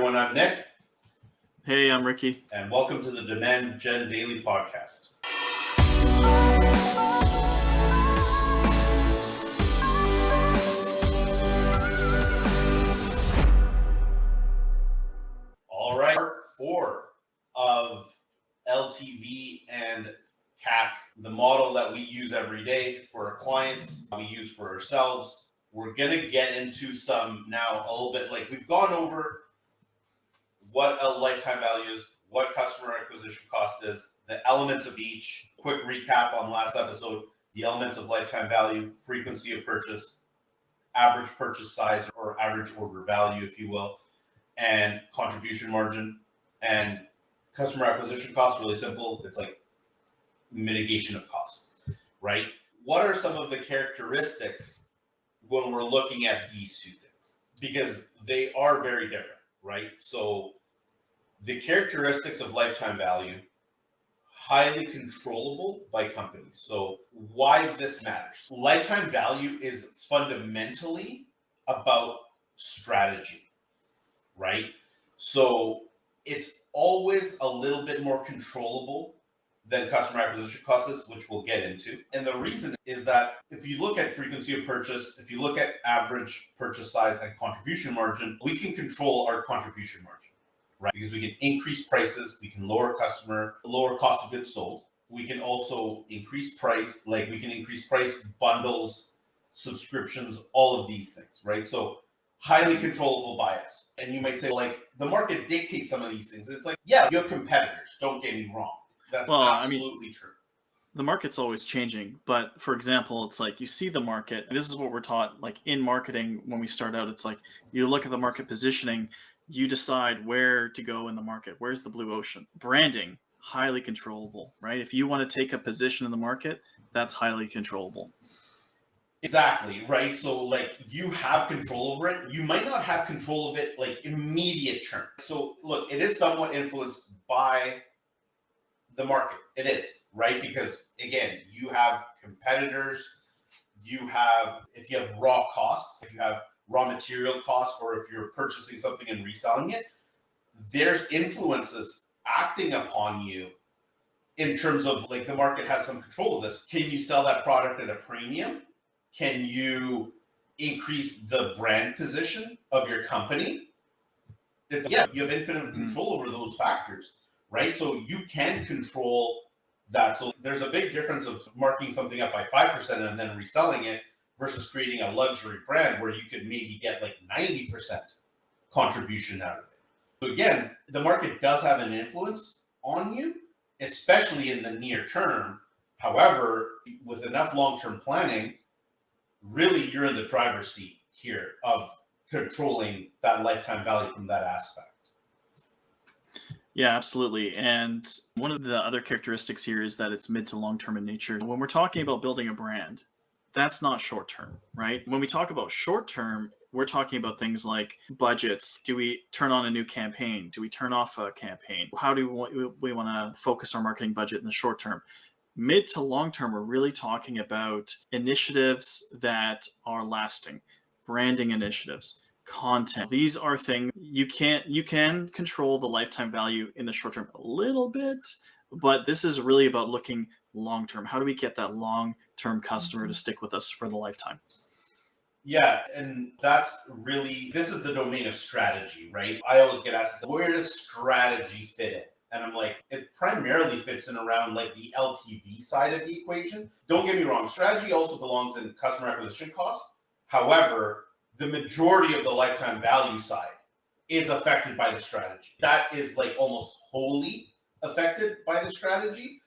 everyone, I'm Nick. Hey, I'm Ricky. And welcome to the Demand Gen Daily Podcast. All right, part 4 of LTV and CAC, the model that we use every day for our clients, we use for ourselves. We're going to get into some now a little bit, like we've gone over what a lifetime value is, what customer acquisition cost is, the elements of each. Quick recap on last episode: the elements of lifetime value, frequency of purchase, average purchase size or average order value, if you will, and contribution margin. And customer acquisition cost, really simple. It's like mitigation of cost, right? What are some of the characteristics when we're looking at these two things? Because they are very different, right? So the characteristics of lifetime value, highly controllable by companies. So why this matters? Lifetime value is fundamentally about strategy, right? So it's always a little bit more controllable than customer acquisition costs, which we'll get into. And the reason is that if you look at frequency of purchase, if you look at average purchase size and contribution margin, we can control our contribution margin. Right? Because we can increase prices, we can lower cost of goods sold. We can also increase price, like we can increase price, bundles, subscriptions, all of these things, right? So highly controllable by us. And you might say, like, the market dictates some of these things. It's like, yeah, you have competitors, don't get me wrong. That's absolutely true. The market's always changing, but for example, it's like you see the market, and this is what we're taught, like in marketing, when we start out, it's like you look at the market positioning, you decide where to go in the market. Where's the blue ocean? Branding, highly controllable, right? If you want to take a position in the market, that's highly controllable. Exactly, right? So like you have control over it. You might not have control of it like immediate term. So look, it is somewhat influenced by the market. It is, right? Because again, you have competitors, if you have raw costs, if you have raw material costs, or if you're purchasing something and reselling it, there's influences acting upon you in terms of like the market has some control of this. Can you sell that product at a premium? Can you increase the brand position of your company? You have infinite control over those factors, right? So you can control that. So there's a big difference of marking something up by 5% and then reselling it versus creating a luxury brand where you could maybe get like 90% contribution out of it. So again, the market does have an influence on you, especially in the near term. However, with enough long-term planning, really you're in the driver's seat here of controlling that lifetime value from that aspect. Yeah, absolutely. And one of the other characteristics here is that it's mid to long-term in nature. When we're talking about building a brand, that's not short-term, right? When we talk about short-term, we're talking about things like budgets. Do we turn on a new campaign? Do we turn off a campaign? How do we want to focus our marketing budget in the short term? Mid to long-term, we're really talking about initiatives that are lasting, branding initiatives, content. These are things you can control the lifetime value in the short term a little bit, but this is really about looking long term. How do we get that long term customer to stick with us for the lifetime? Yeah, and this is the domain of strategy, right? I always get asked, where does strategy fit in? And I'm like, it primarily fits in around like the LTV side of the equation. Don't get me wrong, strategy also belongs in customer acquisition cost. However, the majority of the lifetime value side is affected by the strategy. That is like almost wholly affected by the strategy,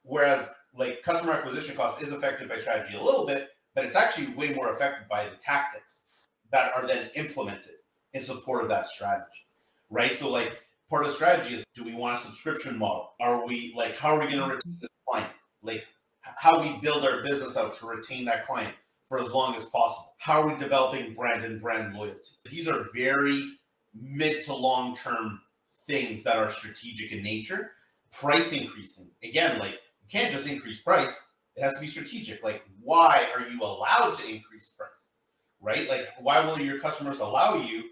whereas like customer acquisition cost is affected by strategy a little bit, but it's actually way more affected by the tactics that are then implemented in support of that strategy, right? So like part of the strategy is, do we want a subscription model? How are we going to retain this client? Like how we build our business out to retain that client for as long as possible. How are we developing brand and brand loyalty? These are very mid to long-term things that are strategic in nature. Price increasing. Again, like you can't just increase price. It has to be strategic. Like, why are you allowed to increase price? Right? Like, why will your customers allow you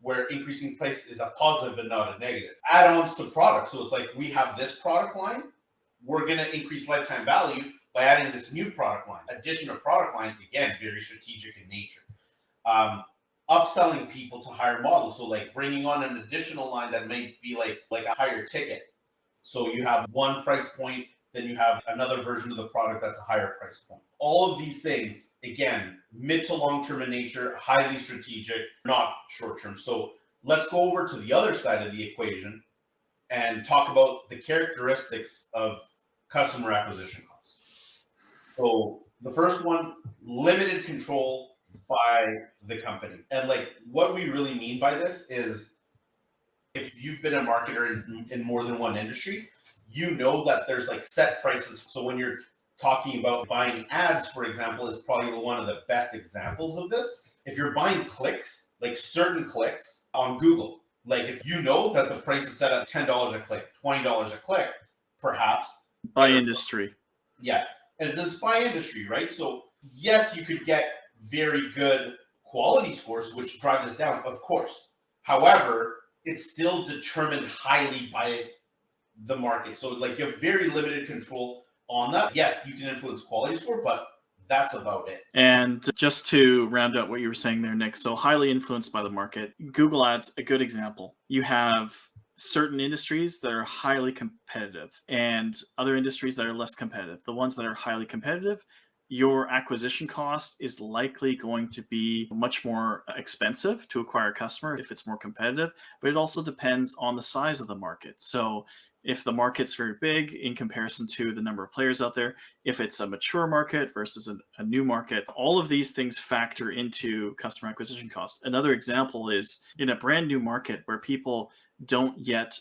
where increasing price is a positive and not a negative. Add-ons to products. So it's like, we have this product line, we're going to increase lifetime value by adding this new product line. Addition of product line, again, very strategic in nature. Upselling people to higher models. So like bringing on an additional line that may be like a higher ticket. So you have one price point, then you have another version of the product that's a higher price point. All of these things, again, mid to long-term in nature, highly strategic, not short-term. So let's go over to the other side of the equation and talk about the characteristics of customer acquisition costs. So the first one, limited control by the company. And like what we really mean by this is, if you've been a marketer in more than one industry, you know that there's like set prices. So when you're talking about buying ads, for example, is probably one of the best examples of this. If you're buying clicks, like certain clicks on Google, like if you know that the price is set at $10 a click, $20 a click, perhaps. By industry. Yeah. And it's by industry, right? So yes, you could get very good quality scores, which drive this down, of course. However, it's still determined highly by the market. So like you have very limited control on that. Yes, you can influence quality score, but that's about it. And just to round out what you were saying there, Nick, so highly influenced by the market. Google Ads, a good example. You have certain industries that are highly competitive and other industries that are less competitive. The ones that are highly competitive, your acquisition cost is likely going to be much more expensive to acquire a customer if it's more competitive, but it also depends on the size of the market. So if the market's very big in comparison to the number of players out there, if it's a mature market versus a new market, all of these things factor into customer acquisition cost. Another example is in a brand new market where people don't yet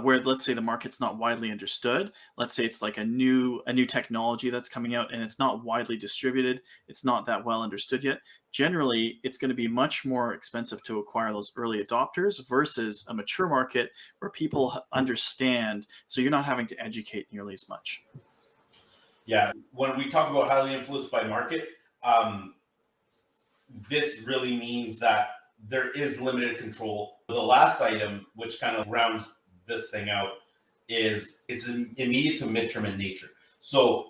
where let's say the market's not widely understood. Let's say it's like a new technology that's coming out and it's not widely distributed. It's not that well understood yet. Generally, it's going to be much more expensive to acquire those early adopters versus a mature market where people understand. So you're not having to educate nearly as much. Yeah. When we talk about highly influenced by market, this really means that there is limited control. The last item, which kind of rounds this thing out, is it's immediate to midterm in nature. So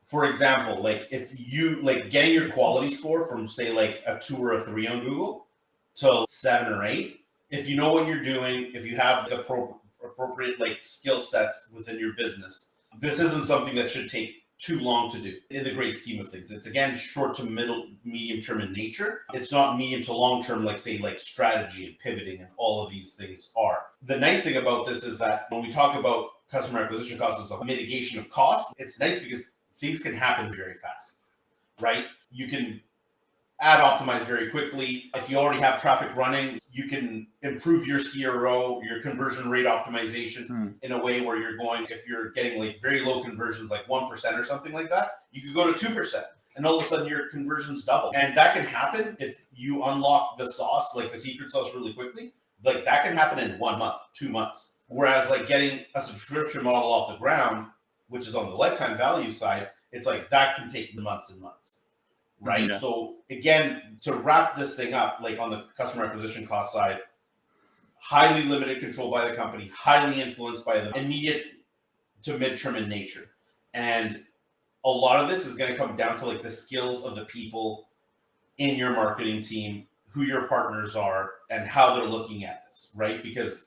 for example, like if you like getting your quality score from say like a 2 or a 3 on Google to 7 or 8, if you know what you're doing, if you have the appropriate like skill sets within your business, this isn't something that should take too long to do in the great scheme of things. It's again short to medium term in nature. It's not medium to long term, like say like strategy and pivoting and all of these things are. The nice thing about this is that when we talk about customer acquisition costs as a mitigation of cost, it's nice because things can happen very fast, right? You can ad optimize very quickly. If you already have traffic running, you can improve your CRO, your conversion rate optimization in a way where you're going, if you're getting like very low conversions, like 1% or something like that, you could go to 2%. And all of a sudden your conversions double. And that can happen if you unlock the sauce, like the secret sauce really quickly. Like that can happen in 1 month, 2 months. Whereas like getting a subscription model off the ground, which is on the lifetime value side, it's like that can take months and months. Right. Yeah. So again, to wrap this thing up, like on the customer acquisition cost side, highly limited control by the company, highly influenced by the immediate to midterm in nature. And a lot of this is going to come down to like the skills of the people in your marketing team, who your partners are, and how they're looking at this, right? Because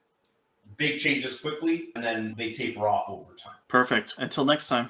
big changes quickly and then they taper off over time. Perfect. Until next time.